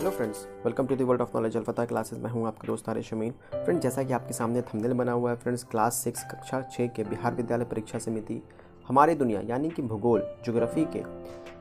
Hello friends, welcome to the world of knowledge alpha classes. मैं हूं आपका दोस्त आरिश अमीन। फ्रेंड्स, जैसा कि आपके सामने थंबनेल बना हुआ है फ्रेंड्स, क्लास 6 कक्षा 6 के बिहार विद्यालय परीक्षा समिति हमारी दुनिया यानी कि भूगोल ज्योग्राफी के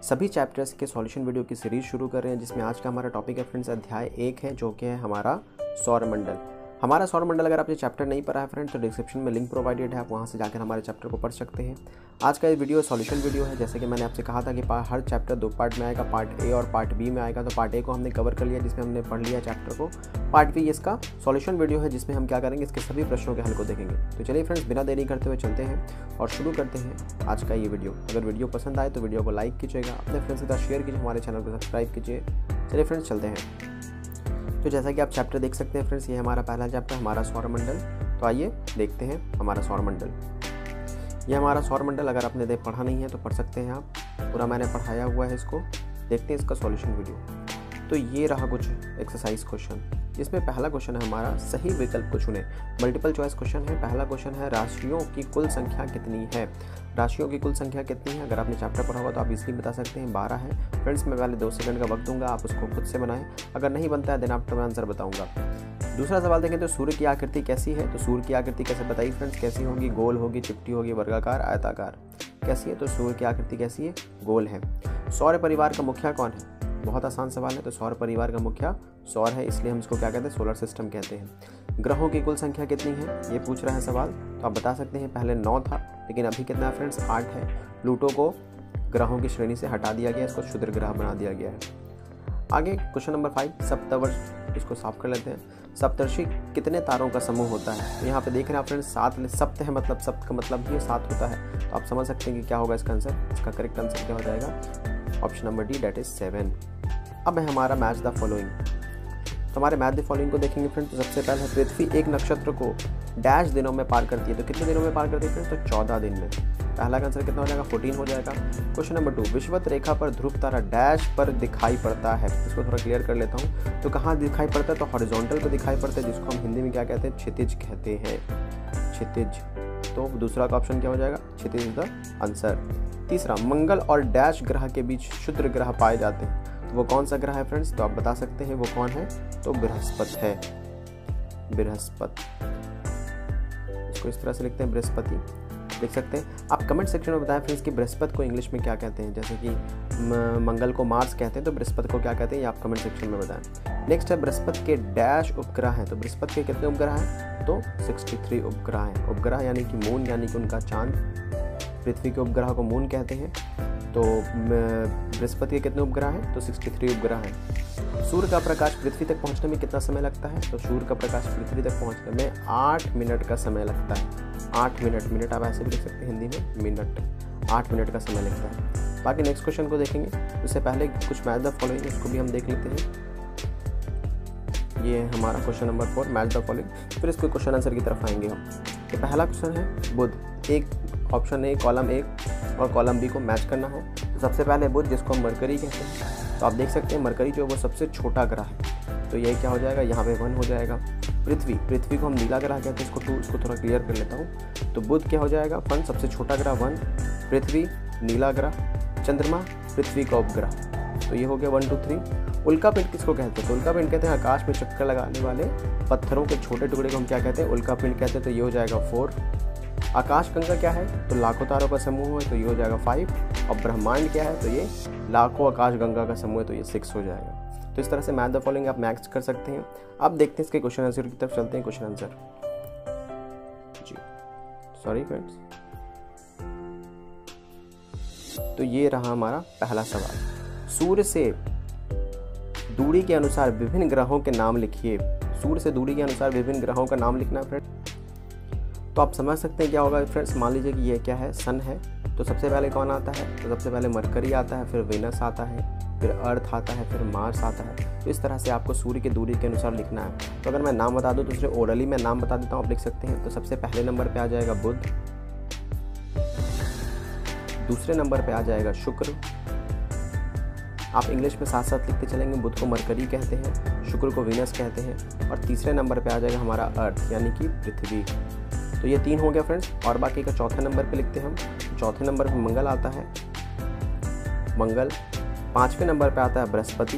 सभी चैप्टर्स के सॉल्यूशन वीडियो की सीरीज शुरू कर रहे हैं, जिसमें आज का हमारा टॉपिक है फ्रेंड्स अध्याय 1 है, जो कि है हमारा सौरमंडल। हमारा सौरमंडल अगर आपने चैप्टर नहीं पढ़ा है फ्रेंड्स, तो डिस्क्रिप्शन में लिंक प्रोवाइडेड है, आप वहाँ से जाकर हमारे चैप्टर को पढ़ सकते हैं। आज का ये वीडियो सॉल्यूशन वीडियो है। जैसे कि मैंने आपसे कहा था कि हर चैप्टर 2 पार्ट में आएगा, पार्ट ए और पार्ट बी में आएगा। तो पार्ट ए को हमने कवर कर लिया, जिसमें हमने पढ़ लिया चैप्टर को। पार्ट बी इसका सॉल्यूशन वीडियो है, जिसमें हम क्या करेंगे, इसके सभी प्रश्नों के हल को देखेंगे। तो चलिए फ्रेंड्स, बिना देरी करते हुए चलते हैं और शुरू करते हैं आज का ये वीडियो। अगर वीडियो पसंद आए तो वीडियो को लाइक कीजिएगा, अपने फ्रेंड्स के साथ शेयर कीजिए, हमारे चैनल को सब्सक्राइब कीजिए। चलिए फ्रेंड्स, चलते हैं। तो जैसा कि आप चैप्टर देख सकते हैं फ्रेंड्स, ये हमारा पहला चैप्टर हमारा सौरमंडल। तो आइए देखते हैं हमारा सौरमंडल। ये हमारा सौरमंडल अगर आपने पढ़ा नहीं है तो पढ़ सकते हैं आप, पूरा मैंने पढ़ाया हुआ है इसको। देखते हैं इसका सॉल्यूशन वीडियो। तो ये रहा कुछ एक्सरसाइज क्वेश्चन। इसमें पहला क्वेश्चन है हमारा, सही विकल्प को चुनें। मल्टीपल चॉइस क्वेश्चन है। पहला क्वेश्चन है, राशियों की कुल संख्या कितनी है। राशियों की कुल संख्या कितनी है, अगर आपने चैप्टर पढ़ा होगा तो आप इसलिए बता सकते हैं 12 है। फ्रेंड्स, मैं पहले 2 सेकंड का वक्त दूंगा, आप उसको खुद से बनाएं। अगर नहीं बनता है देन आफ्टर मैं आंसर बताऊंगा। दूसरा सवाल देखें तो सूर्य की आकृति कैसी है। तो सूर्य की आकृति कैसे बताइए फ्रेंड्स, कैसी होगी, गोल होगी, चिपटी होगी, वर्गाकार, आयताकार, कैसी है। तो सूर्य की आकृति कैसी है, गोल है। सौर परिवार का मुखिया कौन है। बहुत आसान सवाल है। तो सौर परिवार का मुखिया सौर है, इसलिए हम इसको क्या कहते हैं, सोलर सिस्टम कहते हैं। ग्रहों की कुल संख्या कितनी है, ये पूछ रहा है सवाल। तो आप बता सकते हैं पहले 9 था, लेकिन अभी कितना है फ्रेंड्स, 8 है। प्लूटो को ग्रहों की श्रेणी से हटा दिया गया, इसको क्षुद्र ग्रह बना दिया गया है। आगे क्वेश्चन नंबर 5, सप्तवर्ष, इसको साफ कर लेते हैं। सप्तर्षि कितने तारों का समूह होता है। तो यहाँ पे देख रहे हैं फ्रेंड्स, 7 सप्त है, मतलब सप्त का मतलब ही 7 होता है। तो आप समझ सकते हैं कि क्या होगा इसका आंसर। इसका करेक्ट आंसर क्या हो जाएगा, option number D, that is 7। अब है हमारा मैच द फॉलोइंग। तो हमारे मैच द फॉलोइंग को देखेंगे फ्रेंड्स। तो सबसे पहले पृथ्वी एक नक्षत्र को डैश दिनों में पार करती है। तो कितने दिनों में पार करती है फ्रेंड्स, तो 14 दिन में। पहला का आंसर कितना हो जाएगा, 14 हो जाएगा। क्वेश्चन नंबर 2, विषुवत रेखा पर ध्रुव तारा डैश पर दिखाई पड़ता है। इसको थोड़ा क्लियर कर लेता हूँ। तो कहाँ दिखाई पड़ता है, तो हॉरिजॉन्टल पर दिखाई पड़ता है, जिसको हम हिंदी में क्या कहते हैं, क्षितिज कहते हैं, क्षितिज। तो दूसरा का ऑप्शन क्या हो जाएगा, क्षितिज इज द आंसर। तीसरा, मंगल और डैश ग्रह के बीच क्षुद्र ग्रह पाए जाते हैं। तो वो कौन सा ग्रह है फ्रेंड्स, तो आप बता सकते हैं वो कौन है, तो बृहस्पति है, बृहस्पति। इसको इस तरह से लिखते हैं, बृहस्पति लिख सकते हैं। आप कमेंट सेक्शन में बताएं फ्रेंड्स कि बृहस्पति को इंग्लिश में क्या कहते हैं। जैसे कि मंगल को मार्स कहते हैं, तो बृहस्पति को क्या कहते हैं, ये आप कमेंट सेक्शन में बताएं। नेक्स्ट है, बृहस्पति के डैश उपग्रह हैं। तो बृहस्पति के कितने उपग्रह हैं, तो 63 उपग्रह हैं। उपग्रह यानी कि मून, यानी कि उनका चांद। पृथ्वी के उपग्रह को मून कहते हैं। तो बृहस्पति के कितने उपग्रह हैं, तो 63 उपग्रह हैं। सूर्य का प्रकाश पृथ्वी तक पहुंचने में कितना समय लगता है। तो सूर्य का प्रकाश पृथ्वी तक पहुंचने में 8 मिनट का समय लगता है। 8 मिनट, मिनट आप ऐसे भी लिख सकते हैं हिंदी में, मिनट, 8 मिनट का समय लगता है। बाकी नेक्स्ट क्वेश्चन को देखेंगे, उससे पहले कुछ मैच द फॉलोइंग, उसको भी हम देख लेते हैं। ये है हमारा question number 4, match the following. फिर इसको क्वेश्चन आंसर की तरफ आएंगे हम। तो पहला क्वेश्चन है बुध। एक ऑप्शन ए, कॉलम ए और कॉलम बी को मैच करना है। तो सबसे पहले बुध, जिसको हम मरकरी कहते हैं। तो आप देख सकते हैं मरकरी जो वो सबसे छोटा ग्रह है, तो ये क्या हो जाएगा, यहाँ पे 1 हो जाएगा। पृथ्वी को हम नीला ग्रह कहते हैं, इसको थोड़ा क्लियर कर लेता हूँ। तो बुध क्या हो जाएगा, 1 सबसे छोटा ग्रह 1, पृथ्वी नीला ग्रह, चंद्रमा पृथ्वी का उपग्रह। तो ये हो गया 1 2 3। उल्का पिंड किसको कहते हैं, तो उल्का पिंड कहते हैं आकाश में चक्कर लगाने वाले पत्थरों के छोटे टुकड़े को हम क्या कहते हैं, उल्का पिंड कहते हैं। तो ये हो जाएगा 4। आकाशगंगा क्या है, तो लाखों तारों का समूह है, तो ये हो जाएगा 5। और ब्रह्मांड क्या है, तो ये लाखों आकाशगंगा का समूह है, तो ये 6 हो जाएगा। तो इस तरह से मैच द फॉलोइंग आप मैच कर सकते हैं। अब देखते हैं इसके क्वेश्चन आंसर की तरफ चलते हैं। क्वेश्चन आंसर जी, सॉरी फ्रेंड्स। तो ये रहा हमारा पहला सवाल, सूर्य से दूरी के अनुसार विभिन्न ग्रहों के नाम लिखिए। सूर्य से दूरी के अनुसार विभिन्न ग्रहों का नाम लिखना है फ्रेंड्स। तो आप समझ सकते हैं क्या होगा फ्रेंड्स। मान लीजिए कि ये क्या है, सन है। तो सबसे पहले कौन आता है, तो सबसे पहले मरकरी आता है, फिर वेनस आता है, फिर अर्थ आता है, फिर मार्स आता है। तो इस तरह से आपको सूर्य की दूरी के अनुसार लिखना है। तो अगर मैं नाम बता दूं तो उसे ओरली मैं नाम बता देता हूँ, आप लिख सकते हैं। तो सबसे पहले नंबर पे आ जाएगा बुध, दूसरे नंबर पे आ जाएगा शुक्र। आप इंग्लिश में साथ साथ लिखते चलेंगे, बुध को मरकरी कहते हैं, शुक्र को वेनस कहते हैं, और तीसरे नंबर पे आ जाएगा हमारा अर्थ यानी कि पृथ्वी। तो ये 3 हो गया फ्रेंड्स। और बाकी का चौथे नंबर पे लिखते हैं हम। चौथे नंबर पे मंगल आता है, मंगल। 5वें नंबर पे आता है बृहस्पति,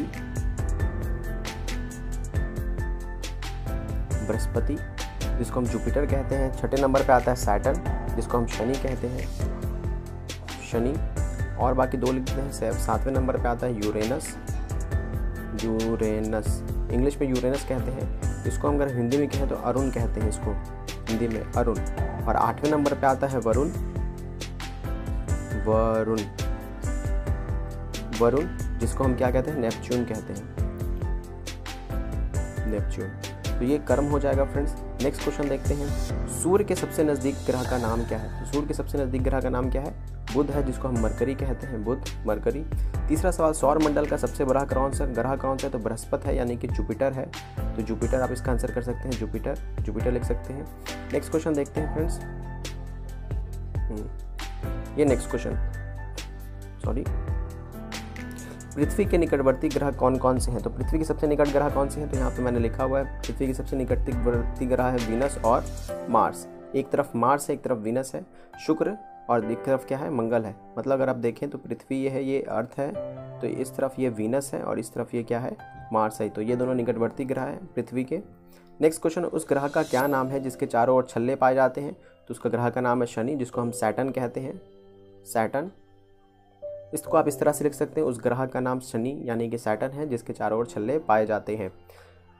बृहस्पति जिसको हम जुपिटर कहते हैं। छठे नंबर पे आता है सैटर्न जिसको हम शनि कहते हैं, शनि। और बाकी 2 लिखते हैं। 7वें नंबर पे आता है यूरेनस, यूरेनस इंग्लिश में यूरेनस कहते हैं। इसको हम अगर हिंदी में कहें तो अरुण कहते हैं, इसको हिंदी में अरुण। और 8वें नंबर पे आता है वरुण, वरुण, वरुण जिसको हम क्या कहते हैं, नेपच्यून कहते हैं, नेपच्यून। तो ये कर्म हो जाएगा फ्रेंड्स। नेक्स्ट क्वेश्चन देखते हैं, सूर्य के सबसे नज़दीक ग्रह का नाम क्या है? तो सूर्य के सबसे नज़दीक ग्रह का नाम क्या है? बुध है जिसको हम मरकरी कहते हैं, बुध, मरकरी। तीसरा सवाल, सौर मंडल का सबसे बड़ा ग्रह कौन सा है? तो बृहस्पति है यानी कि जुपिटर है। तो जुपिटर आप इसका आंसर कर सकते हैं, जुपिटर, जुपिटर लिख सकते हैं। नेक्स्ट क्वेश्चन देखते हैं फ्रेंड्स। ये नेक्स्ट क्वेश्चन, सॉरी, पृथ्वी के निकटवर्ती ग्रह कौन कौन से हैं? तो पृथ्वी के सबसे निकट ग्रह कौन से हैं? तो यहाँ पे मैंने लिखा हुआ है पृथ्वी के सबसे निकटवर्ती ग्रह है वीनस और मार्स। एक तरफ मार्स है, एक तरफ वीनस है, शुक्र, और एक तरफ क्या है, मंगल है। मतलब अगर आप देखें तो पृथ्वी ये है, ये अर्थ है, तो इस तरफ ये वीनस है और इस तरफ ये क्या है, मार्स है। तो ये दोनों निकटवर्ती ग्रह हैं पृथ्वी के। नेक्स्ट क्वेश्चन, उस ग्रह का क्या नाम है जिसके चारों ओर छल्ले पाए जाते हैं? तो उसका ग्रह का नाम है शनि जिसको हम सैटर्न कहते हैं, सैटर्न। इसको आप इस तरह से लिख सकते हैं, उस ग्रह का नाम शनि यानी कि सैटर्न है जिसके चारों ओर छल्ले पाए जाते हैं।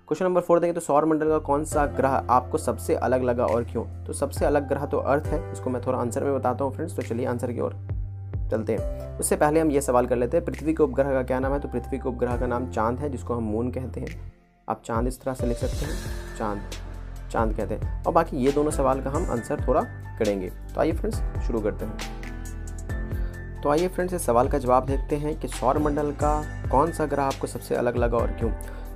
क्वेश्चन नंबर 4 देखें तो सौर मंडल का कौन सा ग्रह आपको सबसे अलग लगा और क्यों? तो सबसे अलग ग्रह तो अर्थ है, इसको मैं थोड़ा आंसर में बताता हूँ फ्रेंड्स। तो चलिए आंसर की ओर चलते हैं। उससे पहले हम ये सवाल कर लेते हैं, पृथ्वी के उपग्रह का क्या नाम है? तो पृथ्वी के उपग्रह का नाम चांद है जिसको हम मून कहते हैं। आप चांद इस तरह से लिख सकते हैं, चांद, चांद कहते हैं। और बाकी ये दोनों सवाल का हम आंसर थोड़ा करेंगे। तो आइए फ्रेंड्स शुरू करते हैं। तो आइए फ्रेंड्स इस सवाल का जवाब देखते हैं कि सौर मंडल का कौन सा ग्रह आपको सबसे अलग लगा और क्यों?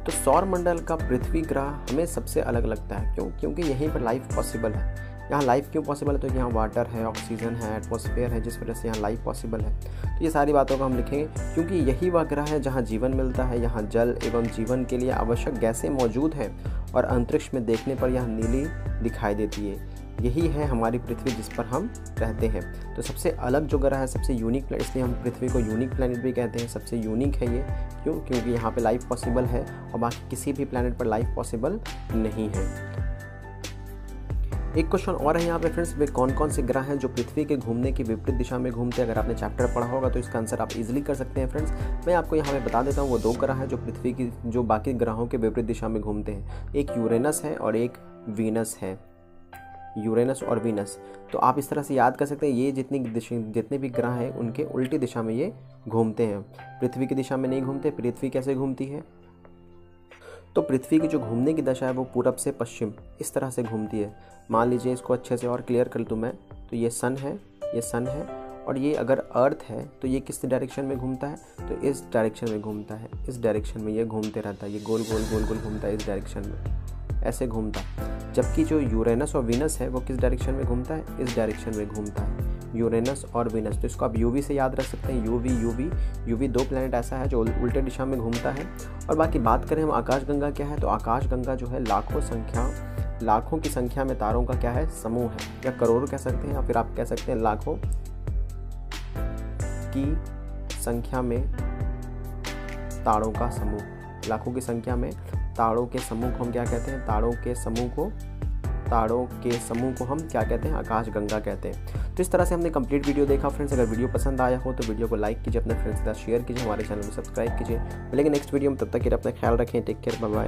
तो सौर मंडल का पृथ्वी ग्रह हमें सबसे अलग लगता है, क्यों? क्योंकि यहीं पर लाइफ पॉसिबल है। यहाँ लाइफ क्यों पॉसिबल है? तो यहाँ वाटर है, ऑक्सीजन है, एटमॉस्फेयर है, जिस वजह से यहाँ लाइफ पॉसिबल है। तो ये सारी बातों को हम लिखेंगे, क्योंकि यही वह ग्रह है जहाँ जीवन मिलता है। यहाँ जल एवं जीवन के लिए आवश्यक गैसें मौजूद हैं और अंतरिक्ष में देखने पर यह नीली दिखाई देती है। यही है हमारी पृथ्वी जिस पर हम रहते हैं। तो सबसे अलग जो ग्रह है, सबसे यूनिक प्लैनेट, इसलिए हम पृथ्वी को यूनिक प्लैनेट भी कहते हैं। सबसे यूनिक है ये, क्यों? क्योंकि यहाँ पे लाइफ पॉसिबल है और बाकी किसी भी प्लैनेट पर लाइफ पॉसिबल नहीं है। एक क्वेश्चन और है यहाँ पे फ्रेंड्स, वे कौन कौन से ग्रह हैं जो पृथ्वी के घूमने की विपरीत दिशा में घूमते हैं? अगर आपने चैप्टर पढ़ा होगा तो इसका आंसर आप इजीली कर सकते हैं फ्रेंड्स। मैं आपको यहाँ पे बता देता हूँ, वो 2 ग्रह हैं जो पृथ्वी की, जो बाकी ग्रहों के विपरीत दिशा में घूमते हैं। एक यूरेनस है और एक वीनस है, यूरेनस और वीनस। तो आप इस तरह से याद कर सकते हैं, ये जितने भी ग्रह हैं उनके उल्टी दिशा में ये घूमते हैं, पृथ्वी की दिशा में नहीं घूमते। पृथ्वी कैसे घूमती है? तो पृथ्वी की जो घूमने की दशा है वो पूरब से पश्चिम इस तरह से घूमती है। मान लीजिए, इसको अच्छे से और क्लियर कर दूँ मैं, तो ये सन है, ये सन है, और ये अगर अर्थ है तो ये किस डायरेक्शन में घूमता है? तो इस डायरेक्शन में घूमता है, इस डायरेक्शन में ये घूमते रहता है, ये गोल गोल गोल गोल घूमता है, इस डायरेक्शन में ऐसे घूमता है। जबकि जो यूरेनस और वीनस है वो किस डायरेक्शन में घूमता है? इस डायरेक्शन में घूमता है, यूरेनस और वीनस। तो इसको आप यूवी से याद रख सकते हैं, यूवी यूवी यूवी 2 प्लैनेट ऐसा है जो उल्टे दिशा में घूमता है। और बाकी बात करें हम आकाशगंगा क्या है, तो आकाशगंगा जो है लाखों की संख्या में तारों का क्या है, समूह है, या करोड़ों कह सकते हैं, या फिर आप कह सकते हैं लाखों की संख्या में तारों का समूह। लाखों की संख्या में तारों के समूह को हम क्या कहते हैं? तारों के समूह को हम क्या कहते हैं? आकाशगंगा कहते हैं। तो इस तरह से हमने कंप्लीट वीडियो देखा फ्रेंड्स। अगर वीडियो पसंद आया हो तो वीडियो को लाइक कीजिए, अपने फ्रेंड्स के साथ शेयर कीजिए, हमारे चैनल को सब्सक्राइब कीजिए। मिलेंगे नेक्स्ट वीडियो में, तब तक के लिए अपना ख्याल रखें। Take care, bye bye.